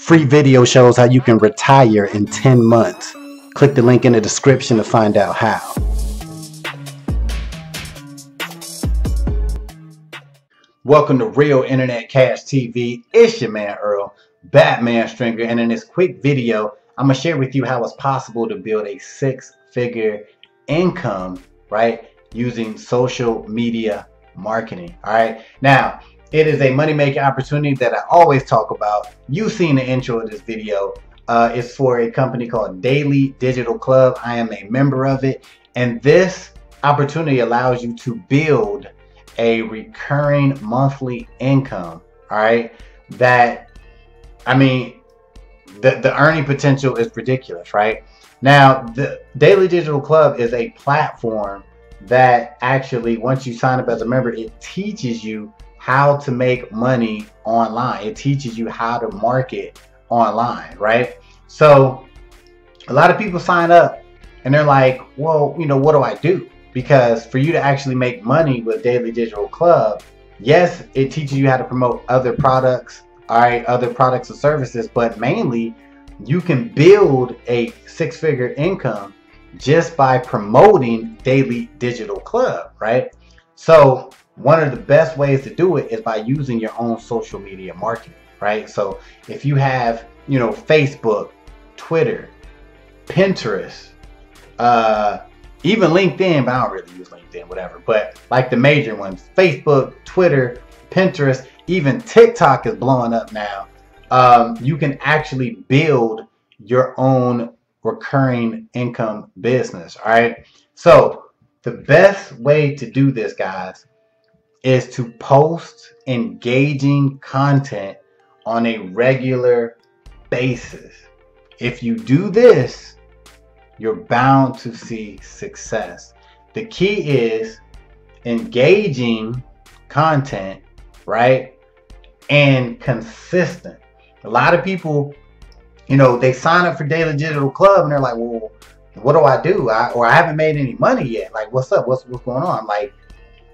Free video shows how you can retire in 10 months. Click the link in the description to find out how. Welcome to Real Internet Cash TV. It's your man Earl, Batman Stringer, and in this quick video, I'm going to share with you how it's possible to build a six-figure income, right, using social media marketing. All right. Now, it is a money-making opportunity that I always talk about. You've seen the intro of this video. It's for a company called Daily Digital Club. I am a member of it. And this opportunity allows you to build a recurring monthly income. All right. That, I mean, the earning potential is ridiculous, right? Now, the Daily Digital Club is a platform that actually, once you sign up as a member, it teaches you how to make money online. It teaches you how to market online, right? So a lot of people sign up and they're like, well, you know, what do I do? Because for you to actually make money with Daily Digital Club, yes, it teaches you how to promote other products, all right, other products and services, but mainly you can build a six-figure income just by promoting Daily Digital Club, right? So one of the best ways to do it is by using your own social media marketing, right? So if you have, you know, Facebook, Twitter, Pinterest, even LinkedIn, but I don't really use LinkedIn, whatever. But like the major ones, Facebook, Twitter, Pinterest, even TikTok is blowing up now. You can actually build your own recurring income business, all right? So the best way to do this, guys, is to post engaging content on a regular basis. If you do this, you're bound to see success. The key is engaging content, right? And consistent. A lot of people, you know, they sign up for Daily Digital Club and they're like, well, what do I do? I haven't made any money yet. Like, what's up? What's going on? I'm like,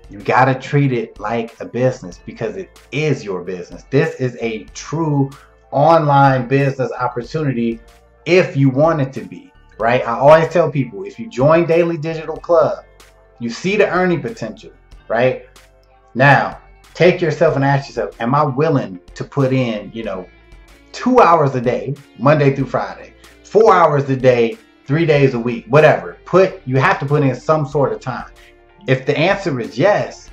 you got to treat it like a business because it is your business. This is a true online business opportunity if you want it to be, right? I always tell people, if you join Daily Digital Club, you see the earning potential, right? Now, take yourself and ask yourself, am I willing to put in, you know, 2 hours a day, Monday through Friday, 4 hours a day, 3 days a week, whatever. You have to put in some sort of time. If the answer is yes,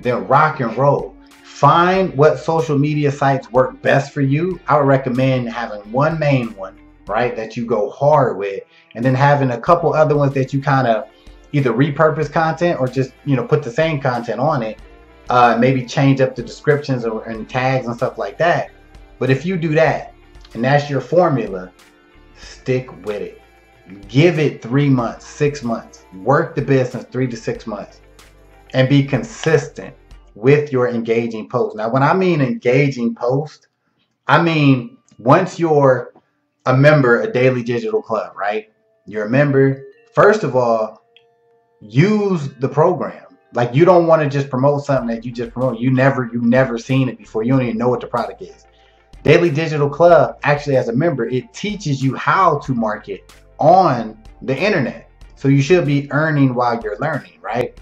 then rock and roll. Find what social media sites work best for you. I would recommend having one main one, right, that you go hard with, and then having a couple other ones that you kind of either repurpose content or just, you know, put the same content on it. Maybe change up the descriptions and tags and stuff like that. But if you do that, and that's your formula, stick with it. Give it 3 months, 6 months. Work the business 3 to 6 months and be consistent with your engaging posts. Now, when I mean engaging post, I mean once you're a member of Daily Digital Club, right? You're a member. First of all, use the program. Like, you don't want to just promote something that you just promote. You've never seen it before. You don't even know what the product is. Daily Digital Club, actually, as a member, it teaches you how to market on the internet. So you should be earning while you're learning, right?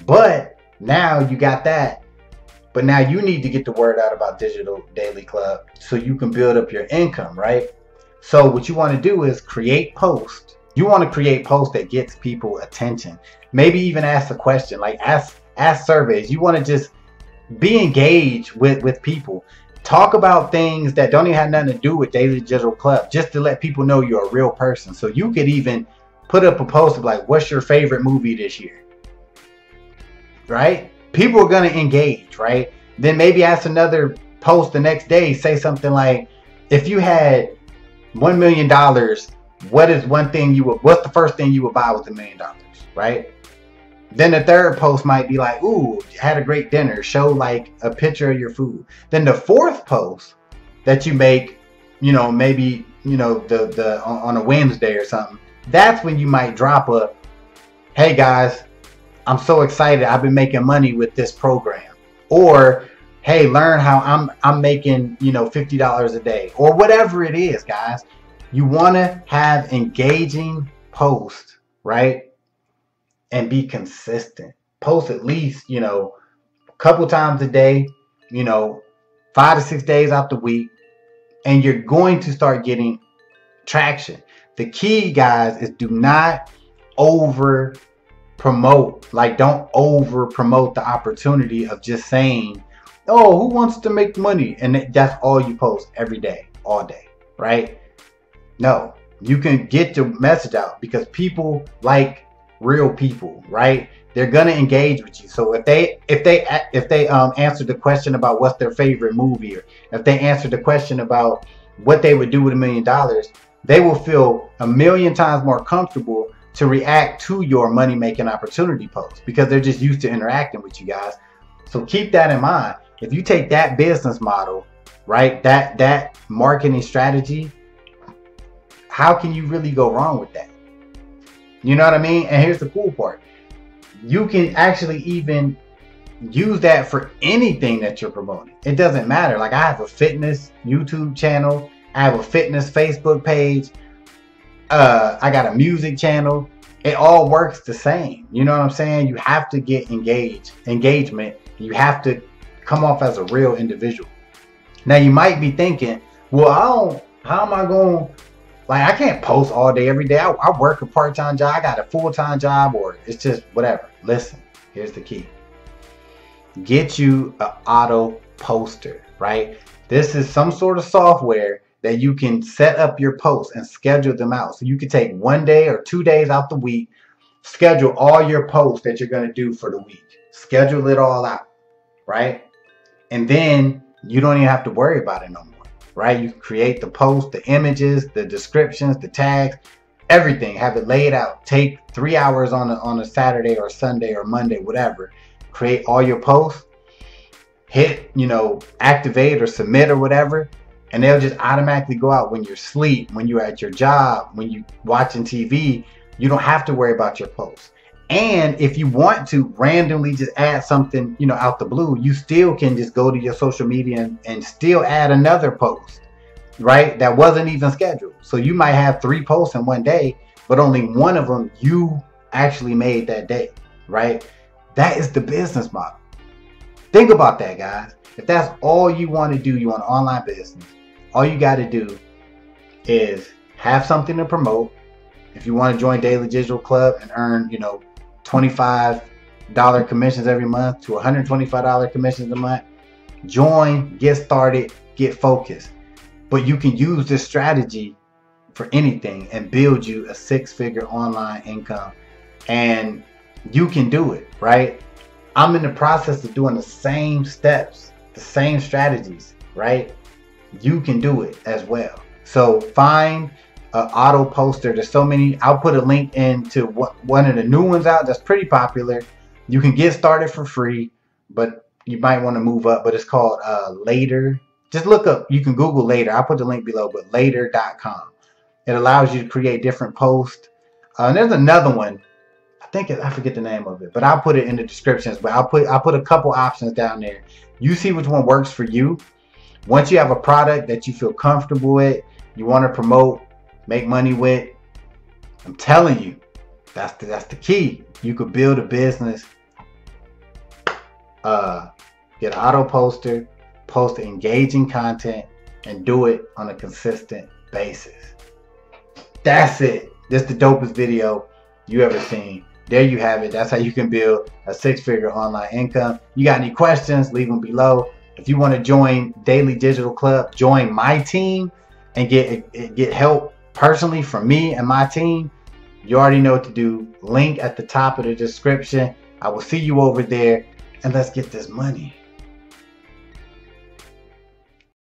But now you got that. But now you need to get the word out about Digital Daily Club so you can build up your income, right? So what you want to do is create posts. You want to create posts that gets people attention. Maybe even ask a question, like ask surveys. You want to just be engaged with people. Talk about things that don't even have nothing to do with Daily Digital Club, just to let people know you're a real person. So you could even put up a post of like, what's your favorite movie this year? Right? People are going to engage, right? Then maybe ask another post the next day, say something like, if you had $1 million, what's the first thing you would buy with $1 million, right? Then the third post might be like, ooh, had a great dinner. Show like a picture of your food. Then the fourth post that you make, you know, maybe, you know, on a Wednesday or something. That's when you might drop a, hey guys, I'm so excited. I've been making money with this program. Or hey, learn how I'm making, you know, $50 a day or whatever it is, guys. You want to have engaging posts, right? And be consistent. Post at least, you know, a couple times a day, you know, 5 to 6 days out the week, and you're going to start getting traction. The key, guys, is do not over promote. Like, don't over promote the opportunity of just saying, oh, who wants to make money? And that's all you post every day, all day, right? No, you can get your message out because people like real people, right? They're gonna engage with you. So if they answer the question about what's their favorite movie, or if they answer the question about what they would do with $1 million, they will feel 1,000,000 times more comfortable to react to your money making opportunity post because they're just used to interacting with you guys. So keep that in mind. If you take that business model, right, that marketing strategy, how can you really go wrong with that? You know what I mean? And here's the cool part. You can actually even use that for anything that you're promoting. It doesn't matter. Like, I have a fitness YouTube channel. I have a fitness Facebook page. I got a music channel. It all works the same. You know what I'm saying? You have to get engagement. You have to come off as a real individual. Now, you might be thinking, well, how am I going, like, I can't post all day, every day. I work a part-time job. I got a full-time job, or it's just whatever. Listen, here's the key. Get you an auto poster, right? This is some sort of software that you can set up your posts and schedule them out. So you can take 1 day or 2 days out the week, schedule all your posts that you're going to do for the week. Schedule it all out, right? And then you don't even have to worry about it no more, right? You can create the post, the images, the descriptions, the tags, everything. Have it laid out. Take 3 hours on a Saturday or Sunday or Monday, whatever. Create all your posts. Hit, you know, activate or submit or whatever. And they'll just automatically go out when you're asleep, when you're at your job, when you're watching TV. You don't have to worry about your posts. And if you want to randomly just add something, you know, out the blue, you still can just go to your social media and still add another post, right? That wasn't even scheduled. So you might have 3 posts in one day, but only one of them you actually made that day, right? That is the business model. Think about that, guys. If that's all you want to do, you want an online business, all you got to do is have something to promote. If you want to join Daily Digital Club and earn, you know, $25 commissions every month to $125 commissions a month, join, get started, get focused. But you can use this strategy for anything and build you a 6-figure online income. And you can do it, right? I'm in the process of doing the same steps, the same strategies, right? You can do it as well. So find an auto poster. There's so many. I'll put a link into one of the new ones out that's pretty popular. You can get started for free, but you might want to move up. But it's called Later. Just look up. You can Google Later. I'll put the link below, but later.com. It allows you to create different posts. And there's another one. I forget the name of it, but I'll put it in the descriptions. But I'll put a couple options down there. You see which one works for you. Once you have a product that you feel comfortable with, you want to promote, make money with, I'm telling you, that's the key. You could build a business, get an auto poster, post engaging content, and do it on a consistent basis. That's it. This is the dopest video you ever seen. There you have it. That's how you can build a 6-figure online income. You got any questions? Leave them below. If you want to join Daily Digital Club, join my team and get help personally from me and my team, you already know what to do. Link at the top of the description. I will see you over there, and let's get this money.